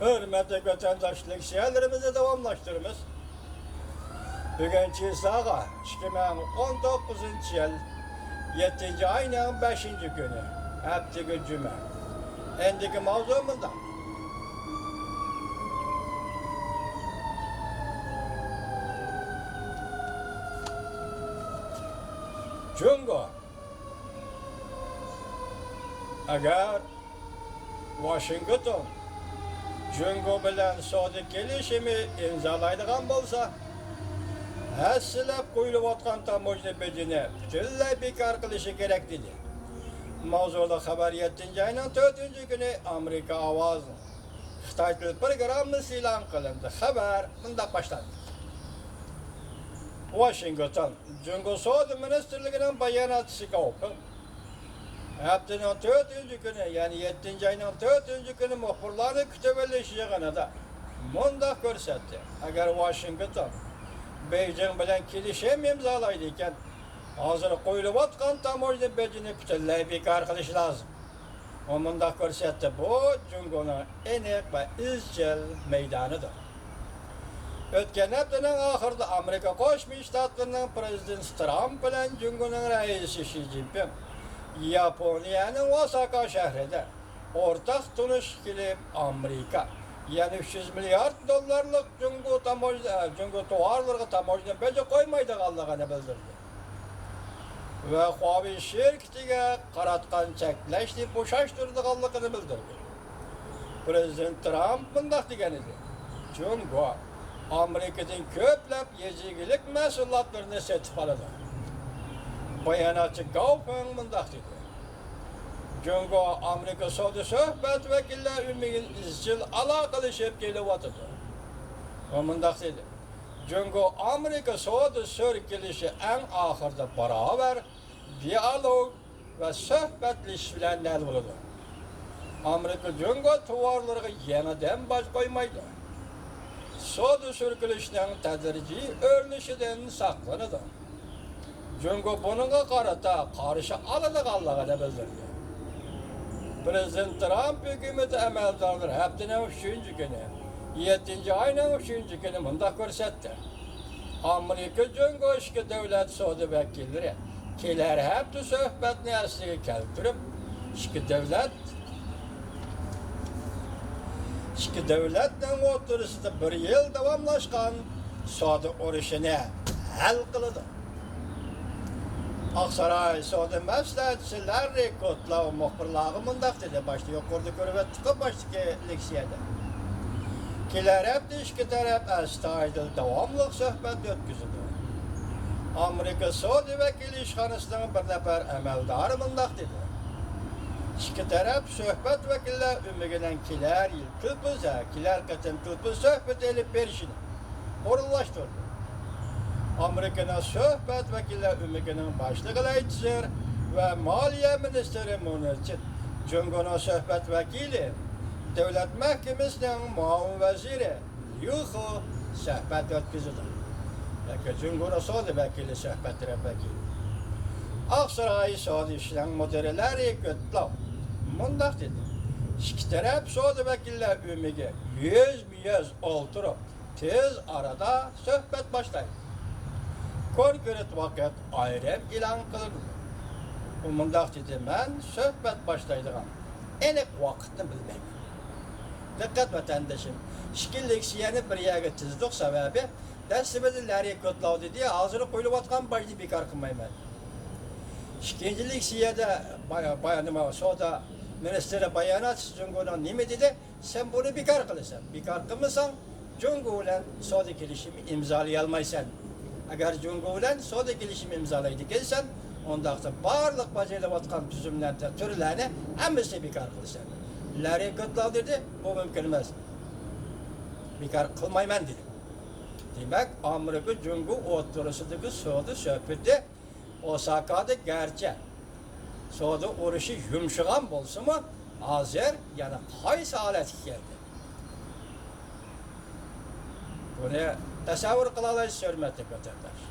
Hürmetli vatandaşlık siyerlerimizi devamlaştırırız. Bugünkü sağa 2019 yıl 7. ayının 5. günü. Hepteki cüme. Endiki mavzumuzda. Jungo. Eğer Washington Jungo bilen Saudi kelişimi imzalaydigan bolsa, hassilab qo'yilayotgan tamojna bejini butunlay bekor qilishi kerak dedi. Mavzuda xabar 7 ayning 4 kuni Amerika ovozi Xitoy til programmasi e'lon qilindi. Xabar bunday boshlandi. Washington Jungo Saudi ministrligining bayonotchisiga o'qib, haftaning 4 kuni, ya'ni 7 ayning 4 kuni muxbirlarni kutib olish yig'inida mundaq ko'rsatdi. Agar Washington Beijing bilan kelishim imzolaydi ekan, hozir qo'yilayotgan tamojna bejini butunlay bekor qilish lozim. O mundaq ko'rsatdi. Bu Jungoning aniq va izchil maydonidir. O'tgan haftaning oxirida Amerika Qo'shma Shtatlarining prezidenti Trump bilan Jungoning raisi Shi Jinping Yaponiyaning Osaka shahrida o'rtaq tunish qilib Amerika, ya'ni 300 milliard dollarlik Jungo tovarlarga tamojna beji qo'ymaydiganligini bildirdi. Va Huawei shirkatiga qaratgan cheklashni bo'shashtirdiganligini bildirdi. Prezident Trump bunday degan edi. Jungo Amerikadan ko'plab yezigilik mahsulotlarini sotib oladi. Bayonotchi Gaofeng bunday dedi. Jungo Amerika savdo suhbat vakillari bilan izchil aloqalashib kelyapti. O bunday dedi. Jungo Amerika savdo kelişi eng oxirida barobar dialog va suhbatlashish bilan nal bo'ladi. Amerika Jungo tovarlariga yenidan bosh qo'ymaydi. Savdo kelishning tadrijiy o'rnishidan saqlanadi. Jungo bunga qarata qarshi oladiganligini bildirdi. Prezident Trump hukumati amaldorlari haftaning 3 kuni 7 ayning 3 kuni bunday ko'rsatdi. Amerika Jungo ishki davlat savdo vakillari kelar hafta suhbatni asliga keltirib, ishki davlatning o'rtasida 1 yil davomlashgan savdo urushini hal qiladi. Aksaray savdo maslahatchisi Larry Kudlow muxbirlari bunday dedi. Başta yuqorida ko'rib o'tdik başdagi leksiyada. Kelar hafta ikki taraf astoydil davomli suhbat o'tkazdi. Amerika savdo vakili ishxonasining bir nafar amaldori bunday dedi. İki taraf suhbat vakillari umigidan kelar yil kelar qatim suhbat elib berishini o'rinlashtirdi. Amerika'nın suhbat vakillari umigining boshlig'i aytishir va moliya ministri Munirchit Jungoning suhbat vakili Davlat mahkamasining muavin vaziri Yuxu suhbat o'tkazdi. Yoki Jungoning savdo vakili suhbat vakili. Aksaray savdo ishlari mudiri Larry Kudlow bunday dedi. İki taraf savdo vakillari umiga yüz o'ltirib tez arada suhbat boshlaydi. Konkret vaqt ayrim e'lon qilindi. U bunday dedi, men suhbat boshlaydigan aniq vaqtni bilmayman. Diqqat vatandoshim, ikki leksiyani bir yerga tizdik sababi dastimizda Larry Kudlow dedi, hozir qo'yilayotgan bajni bekor qilmayman. Ikkinchi leksiyada bayonoma savdo ministri bayonotchisi Jungoning nima dedi? Sen buni bekor qilasan. Bekor qilmasang Jungo bilan savdo kelishimni imzolay olmaysan. Agar Jungo bilan savdo kelishimni imzolaydi kelsan, unda barliq bajarilayotgan tuzumlarni turlarni hammasi bekor qilasan. Larry Kudlow dedi, bu mumkin emas. Bekor qilmayman dedi. Demak, Amerika Jungo o'rtasidagi savdo suhbati Osakada garchi savdo urushi yumshagan bo'lsa-mu, hozir yana qaysi holatga keldi? Buni tasavvur qila olasiz, hurmatli vatandosh.